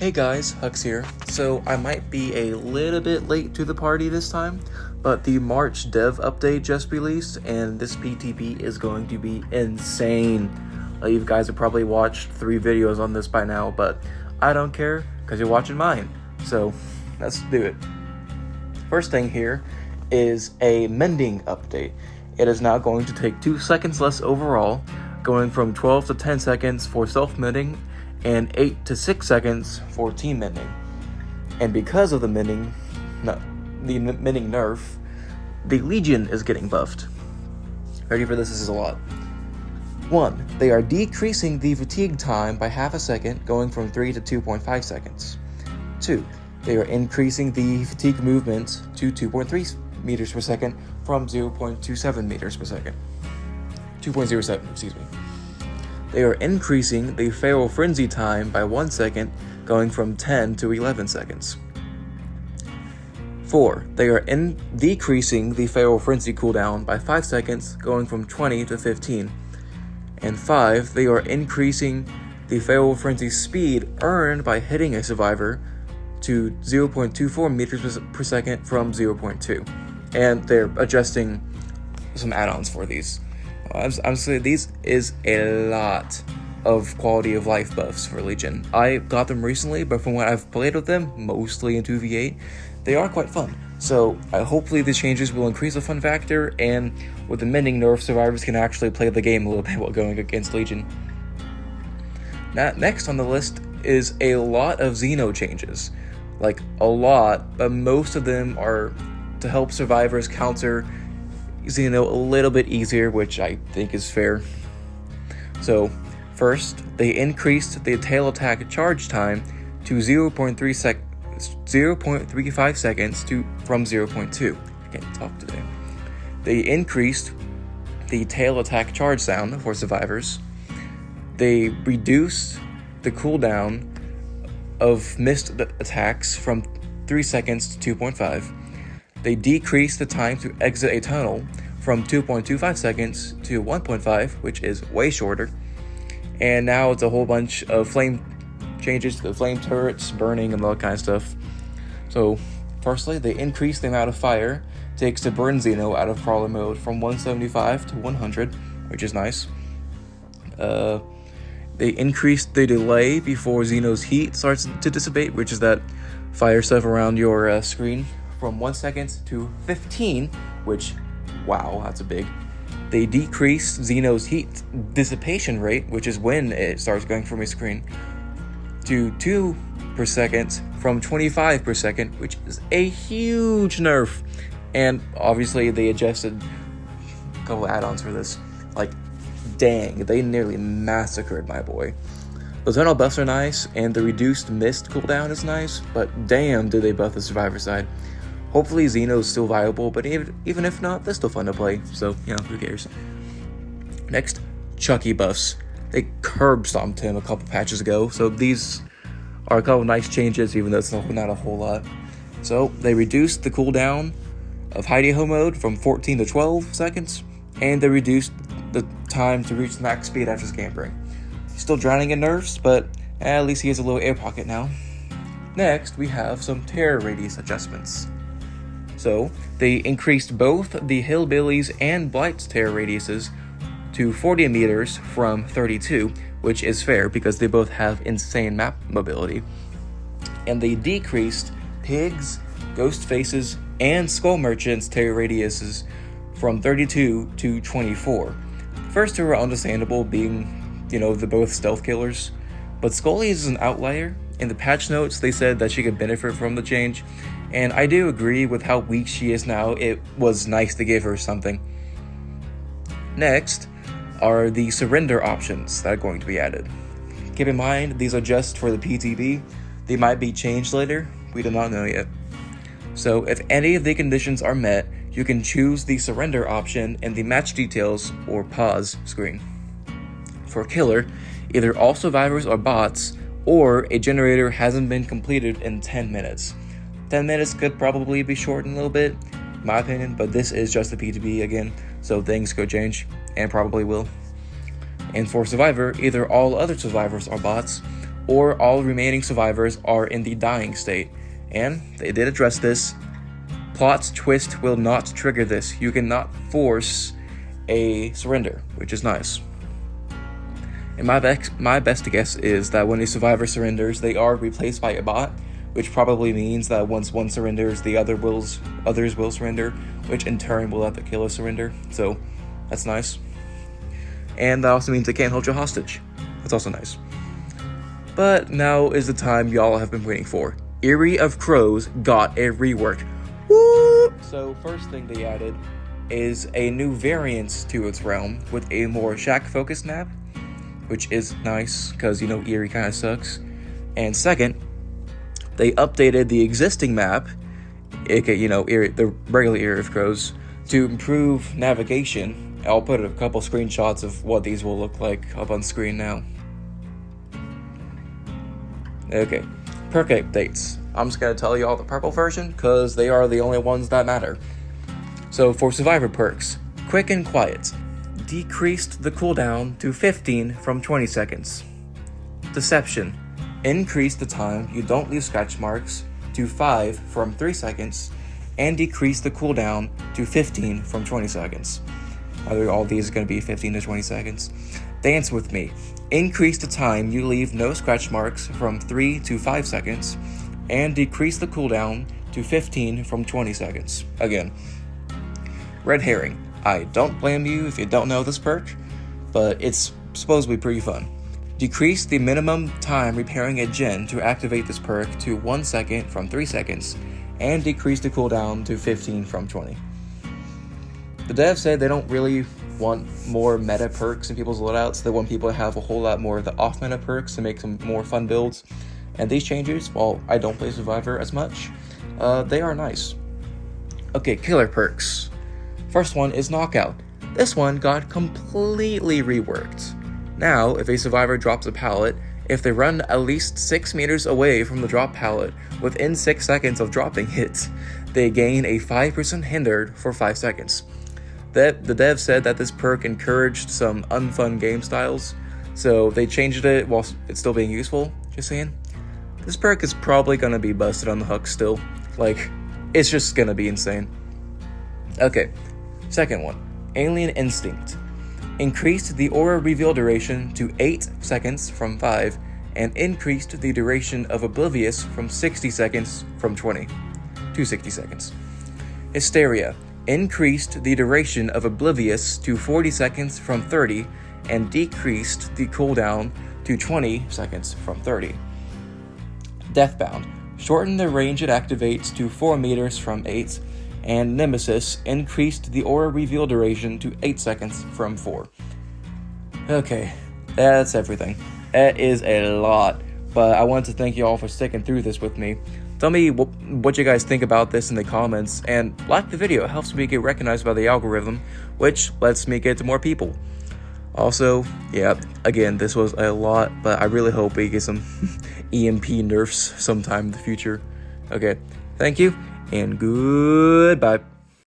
Hey guys, Hux here. So I might be a little bit late to the party this time, but the March dev update just released and this PTB is going to be insane. You guys have probably watched 3 videos on this by now, but I don't care because you're watching mine. So let's do it. First thing here is a mending update. It is now going to take 2 seconds less overall, going from 12 to 10 seconds for self-mending and 8 to 6 seconds for team mending. And because of the mending nerf, the Legion is getting buffed. Ready for this? This is a lot. 1. They are decreasing the fatigue time by half a second, going from 3 to 2.5 seconds. 2. They are increasing the fatigue movement to 2.3 meters per second from 0.27 meters per second. 2.07, excuse me. They are increasing the Feral Frenzy time by 1 second, going from 10 to 11 seconds. 4. They are decreasing the Feral Frenzy cooldown by 5 seconds, going from 20 to 15. And 5. They are increasing the Feral Frenzy speed earned by hitting a survivor to 0.24 meters per second from 0.2. And they're adjusting some add-ons for these. I'm saying these is a lot of quality of life buffs for Legion. I got them recently, but from what I've played with them, mostly in 2v8, they are quite fun. So hopefully these changes will increase the fun factor, and with the mending nerf, survivors can actually play the game a little bit while going against Legion. Now, next on the list is a lot of Xeno changes. Like, a lot, but most of them are to help survivors counter Xeno a little bit easier, which I think is fair. So, first, they increased the tail attack charge time to 0.35 seconds from 0.2. I can't talk today. They increased the tail attack charge sound for survivors. They reduced the cooldown of missed attacks from 3 seconds to 2.5. They decreased the time to exit a tunnel from 2.25 seconds to 1.5, which is way shorter. And now it's a whole bunch of flame changes to the flame turrets, burning, and all that kind of stuff. So, firstly, they increased the amount of fire it takes to burn Xeno out of crawler mode from 175 to 100, which is nice. They increased the delay before Xeno's heat starts to dissipate, which is that fire stuff around your screen, from 1 second to 15, which, wow, that's a big. They decreased Xeno's heat dissipation rate, which is when it starts going from your screen, to 2 per second from 25 per second, which is a huge nerf. And obviously they adjusted a couple add-ons for this. Like, dang, they nearly massacred my boy. The tunnel buffs are nice, and the reduced mist cooldown is nice, but damn did they buff the survivor side. Hopefully Xeno is still viable, but even if not, they're still fun to play, so, who cares. Next, Chucky buffs. They curb stomped him a couple patches ago, so these are a couple nice changes, even though it's not a whole lot. So, they reduced the cooldown of hidey-ho mode from 14 to 12 seconds, and they reduced the time to reach max speed after scampering. He's still drowning in nerfs, but at least he has a little air pocket now. Next, we have some terror radius adjustments. So, they increased both the Hillbillies and Blight's terror radiuses to 40 meters from 32, which is fair because they both have insane map mobility. And they decreased Pigs, Ghost Faces, and Skull Merchants' terror radiuses from 32 to 24. First two are understandable, being, they're both stealth killers, but Scully is an outlier. In the patch notes, they said that she could benefit from the change, and I do agree with how weak she is now. It was nice to give her something. Next are the surrender options that are going to be added. Keep in mind, these are just for the PTB. They might be changed later. We do not know yet. So if any of the conditions are met, you can choose the surrender option in the match details or pause screen. For killer, either all survivors are bots, or a generator hasn't been completed in 10 minutes. 10 minutes could probably be shortened a little bit, in my opinion, but this is just the PTB again, so things could change, and probably will. And for survivor, either all other survivors are bots, or all remaining survivors are in the dying state. And they did address this. Plot twist will not trigger this. You cannot force a surrender, which is nice. And my best guess is that when a survivor surrenders, they are replaced by a bot, which probably means that once one surrenders, the others will surrender, which in turn will let the killer surrender. So that's nice. And that also means they can't hold you hostage. That's also nice. But now is the time y'all have been waiting for. Erie of Crows got a rework. Woo! So first thing they added is a new variant to its realm with a more shack-focused map, which is nice because, Erie kind of sucks. And second, they updated the existing map, aka, Erie, the regular Erie of Crows, to improve navigation. I'll put a couple screenshots of what these will look like up on screen now. Okay, perk updates. I'm just going to tell you all the purple version because they are the only ones that matter. So for survivor perks, quick and quiet. Decreased the cooldown to 15 from 20 seconds. Deception. Increased the time you don't leave scratch marks to 5 from 3 seconds, and decreased the cooldown to 15 from 20 seconds. Either all these are going to be 15 to 20 seconds. Dance with me. Increase the time you leave no scratch marks from 3 to 5 seconds, and decrease the cooldown to 15 from 20 seconds. Again. Red herring. I don't blame you if you don't know this perk, but it's supposed to be pretty fun. Decrease the minimum time repairing a gen to activate this perk to 1 second from 3 seconds, and decrease the cooldown to 15 from 20. The devs said they don't really want more meta perks in people's loadouts. They want people to have a whole lot more of the off-meta perks to make some more fun builds. And these changes, while I don't play Survivor as much, they are nice. Okay, killer perks. First one is Knockout. This one got completely reworked. Now, if a survivor drops a pallet, if they run at least 6 meters away from the drop pallet within 6 seconds of dropping it, they gain a 5% hindered for 5 seconds. The dev said that this perk encouraged some unfun game styles, so they changed it while it's still being useful. Just saying. This perk is probably gonna be busted on the Hux still. It's just gonna be insane. Okay. Second one, Alien Instinct. Increased the aura reveal duration to 8 seconds from 5, and increased the duration of Oblivious from 60 seconds from 20 to 60 seconds. Hysteria. Increased the duration of Oblivious to 40 seconds from 30, and decreased the cooldown to 20 seconds from 30. Deathbound. Shortened the range it activates to 4 meters from 8, and Nemesis increased the aura reveal duration to 8 seconds from 4. Okay, that's everything. That is a lot, but I wanted to thank you all for sticking through this with me. Tell me what you guys think about this in the comments, and like the video. It helps me get recognized by the algorithm, which lets me get to more people. Also, yeah, again, this was a lot, but I really hope we get some EMP nerfs sometime in the future. Okay, thank you, and goodbye.